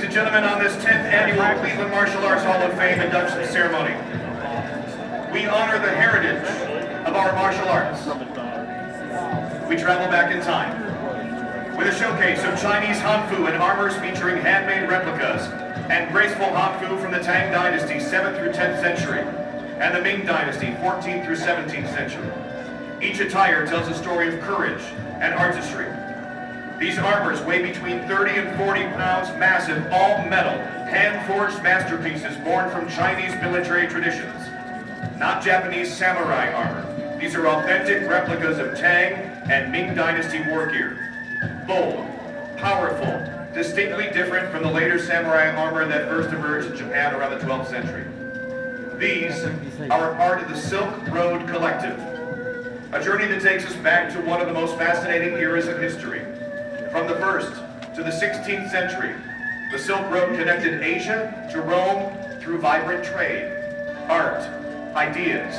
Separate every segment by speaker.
Speaker 1: and gentlemen, on this 10th annual Cleveland Martial Arts Hall of Fame induction ceremony, we honor the heritage of our martial arts. We travel back in time with a showcase of Chinese Hanfu and armors featuring handmade replicas and graceful Hanfu from the Tang Dynasty, 7th through 10th century, and the Ming Dynasty, 14th through 17th century. Each attire tells a story of courage and artistry. These armors weigh between 30 and 40 pounds, massive, all metal, hand-forged masterpieces born from Chinese military traditions. Not Japanese samurai armor. These are authentic replicas of Tang and Ming Dynasty war gear. Bold, powerful, distinctly different from the later samurai armor that first emerged in Japan around the 12th century. These are a part of the Silk Road Collective, a journey that takes us back to one of the most fascinating eras of history. From the 1st to the 16th century, the Silk Road connected Asia to Rome through vibrant trade, art, ideas.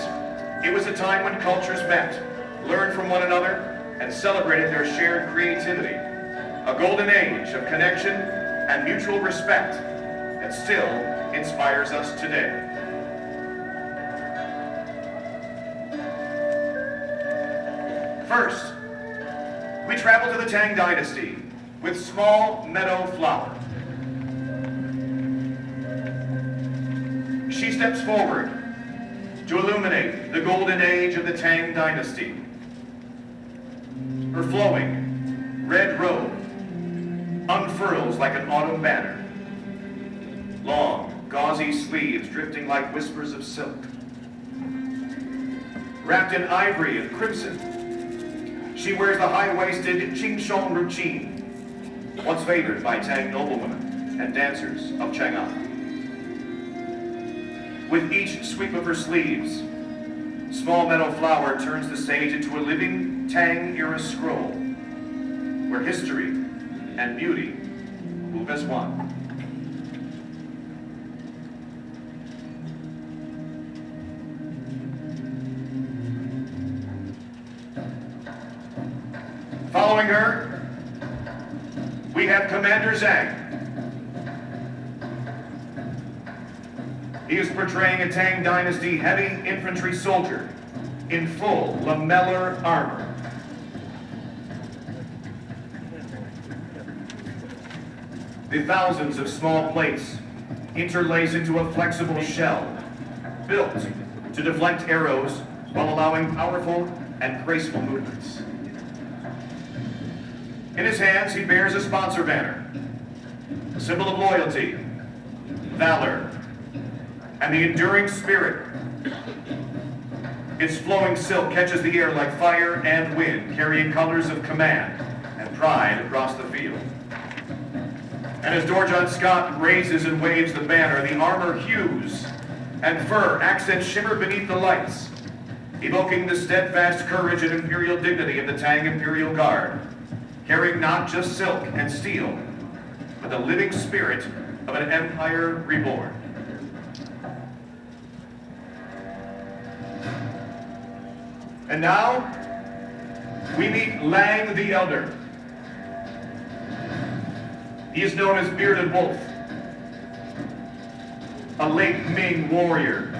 Speaker 1: It was a time when cultures met, learned from one another, and celebrated their shared creativity. A golden age of connection and mutual respect that still inspires us today. First, we travel to the Tang Dynasty with Small Meadow Flower. She steps forward to illuminate the golden age of the Tang Dynasty. Her flowing red robe unfurls like an autumn banner. Long, gauzy sleeves drifting like whispers of silk. Wrapped in ivory and crimson, she wears the high-waisted Qingshong routine, once favored by Tang noblewomen and dancers of Chang'an. With each sweep of her sleeves, Small Meadow Flower turns the stage into a living Tang-era scroll, where history and beauty move as one. Following her, we have Commander Zhang. He is portraying a Tang Dynasty heavy infantry soldier in full lamellar armor. The thousands of small plates interlace into a flexible shell, built to deflect arrows while allowing powerful and graceful movements. In his hands, he bears a sponsor banner, a symbol of loyalty, valor, and the enduring spirit. Its flowing silk catches the air like fire and wind, carrying colors of command and pride across the field. And as Dorjohn Scott raises and waves the banner, the armor hues and fur accents shimmer beneath the lights, evoking the steadfast courage and imperial dignity of the Tang Imperial Guard, carrying not just silk and steel, but the living spirit of an empire reborn. And now, we meet Lang the Elder. He is known as Bearded Wolf, a late Ming warrior,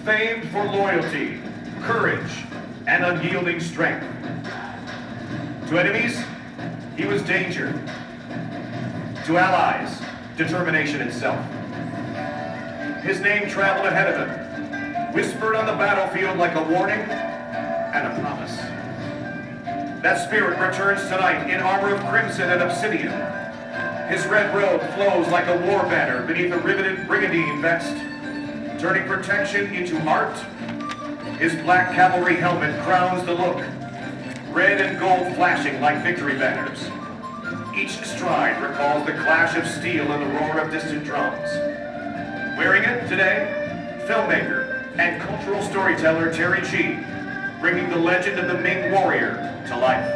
Speaker 1: famed for loyalty, courage, and unyielding strength. To enemies, he was danger. To allies, determination itself. His name traveled ahead of him, whispered on the battlefield like a warning and a promise. That spirit returns tonight in armor of crimson and obsidian. His red robe flows like a war banner beneath a riveted brigandine vest, turning protection into art. His black cavalry helmet crowns the look, red and gold flashing like victory banners. Each stride recalls the clash of steel and the roar of distant drums. Wearing it today, filmmaker and cultural storyteller Terry Chi, bringing the legend of the Ming warrior to life.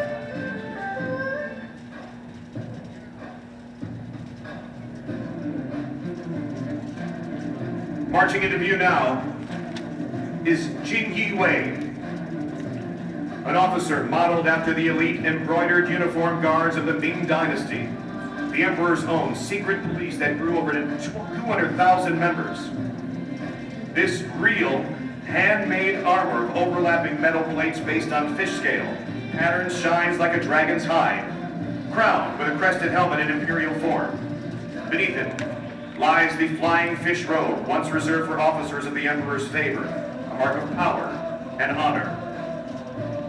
Speaker 1: Marching into view now is Jing Yi Wei, an officer modeled after the elite embroidered uniform guards of the Ming Dynasty, the Emperor's own secret police that grew over to 200,000 members. This real, handmade armor of overlapping metal plates based on fish scale, pattern shines like a dragon's hide, crowned with a crested helmet in imperial form. Beneath it lies the flying fish robe, once reserved for officers of the Emperor's favor, a mark of power and honor.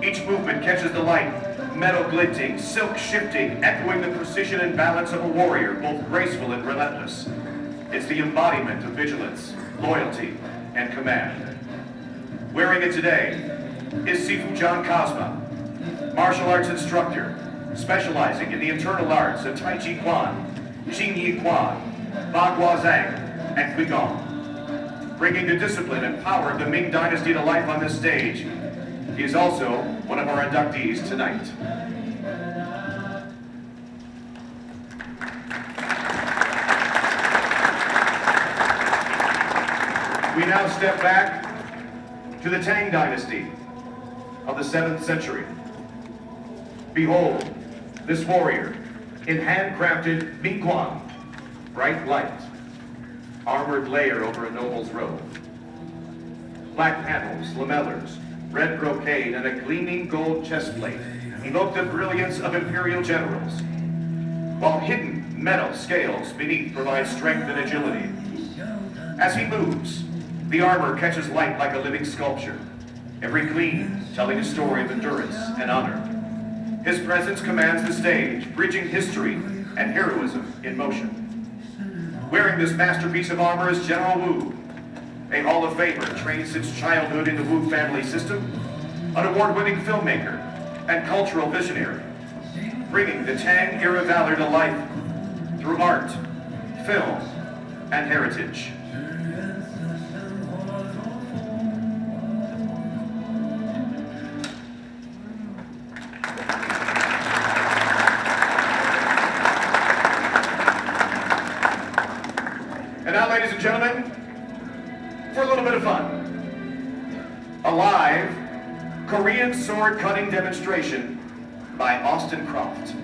Speaker 1: Each movement catches the light, metal glinting, silk shifting, echoing the precision and balance of a warrior, both graceful and relentless. It's the embodiment of vigilance, loyalty, and command. Wearing it today is Sifu John Cosma, martial arts instructor, specializing in the internal arts of Tai Chi Quan, Jing Yi Quan, Ba Gua Zhang, and Qigong. Bringing the discipline and power of the Ming Dynasty to life on this stage, he is also one of our inductees tonight. We now step back to the Tang Dynasty of the 7th century. Behold, this warrior in handcrafted Mingguan, bright light, armored layer over a noble's robe. Black panels, lamellars, red brocade, and a gleaming gold chestplate evoke the brilliance of imperial generals, while hidden metal scales beneath provide strength and agility. As he moves, the armor catches light like a living sculpture, every gleam telling a story of endurance and honor. His presence commands the stage, bridging history and heroism in motion. Wearing this masterpiece of armor is General Wu, a Hall of Famer trained since childhood in the Wu family system, an award-winning filmmaker and cultural visionary, bringing the Tang era valor to life through art, film, and heritage. And now, ladies and gentlemen, for a little bit of fun, a live Korean sword cutting demonstration by Austin Croft.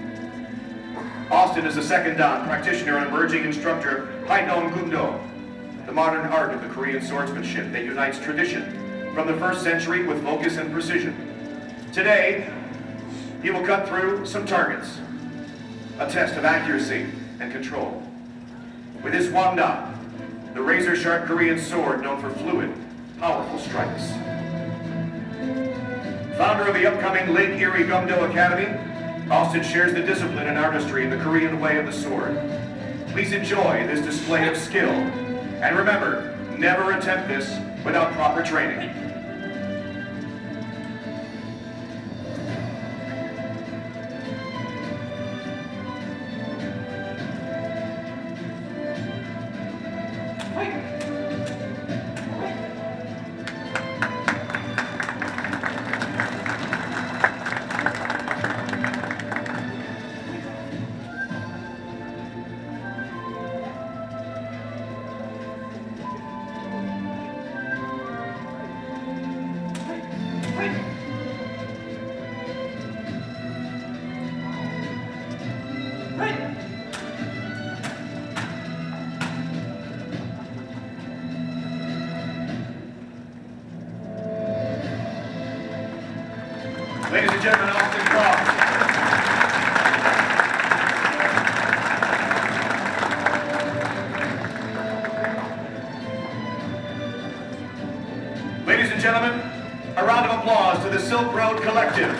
Speaker 1: Austin is a second dan practitioner and emerging instructor of Haidong Gundo, the modern art of the Korean swordsmanship that unites tradition from the 1st century with focus and precision. Today, he will cut through some targets, a test of accuracy and control. With his Hwangda, the razor-sharp Korean sword known for fluid, powerful strikes. Founder of the upcoming Lake Erie Gumdo Academy, Austin shares the discipline and artistry in the Korean way of the sword. Please enjoy this display of skill, and remember, never attempt this without proper training. Ladies and gentlemen, Austin Croft. Ladies and gentlemen, a round of applause to the Silk Road Collective.